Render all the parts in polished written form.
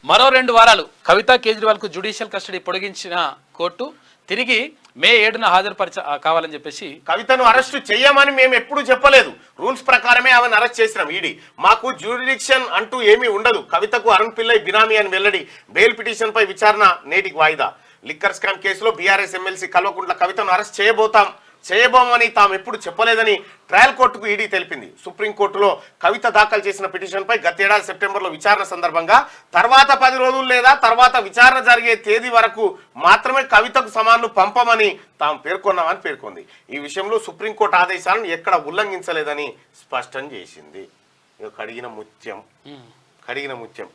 మరో 2 వారాలు కవిత కేజ్రీవాల్ కు జ్యుడిషియల్ కస్టడీ పొడిగించిన కోర్టు తిరిగి మే 7న కావాలని చెప్పేసి కవితను అరెస్ట్ చేయమని మేము ఎప్పుడు చెప్పలేదు. రూల్స్ ప్రకారమే ఆమెను అరెస్ట్ చేసినాం. ఈడీ మాకు జ్యూరిడిక్షన్ అంటూ ఏమీ ఉండదు. కవితకు అరుణ్ పిల్లై బినామీ అని వెల్లడి. బెయిల్ పిటిషన్ పై విచారణ నేటికి వాయిదా. లిక్కర్ స్కామ్ కేసులో బీఆర్ఎస్ ఎమ్మెల్సీ కల్వకుంట్ల కవితను అరెస్ట్ చేయబోమని తాము ఎప్పుడు చెప్పలేదని ట్రయల్ కోర్టుకు ఈడీ తెలిపింది. సుప్రీంకోర్టులో కవిత దాఖలు చేసిన పిటిషన్పై గతేడాది సెప్టెంబర్లో విచారణ సందర్భంగా తర్వాత 10 రోజులు లేదా తర్వాత విచారణ జరిగే తేదీ వరకు మాత్రమే కవితకు సమన్లు పంపమని తాము పేర్కొన్నామని పేర్కొంది. ఈ విషయంలో సుప్రీంకోర్టు ఆదేశాలను ఎక్కడ ఉల్లంఘించలేదని స్పష్టం చేసింది. కడిగిన ముత్యం.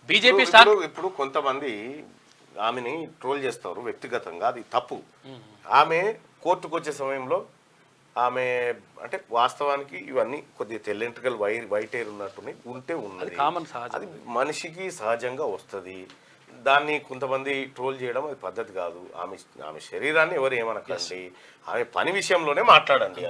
బీజేపీ ఇప్పుడు కొంతమంది ఆమెని ట్రోల్ చేస్తారు వ్యక్తిగతంగా, అది తప్పు. ఆమె కోర్టుకు వచ్చే సమయంలో ఆమె అంటే వాస్తవానికి ఇవన్నీ కొద్దిగా తెల్లెంట్రికల్ వైట్ హెయిర్ ఉన్నట్టుని ఉన్నది, అది మనిషికి సహజంగా వస్తుంది. దాన్ని కొంతమంది ట్రోల్ చేయడం అది పద్ధతి కాదు. ఆమె శరీరాన్ని ఎవరు ఏమనకండి, ఆమె పని విషయంలోనే మాట్లాడండి.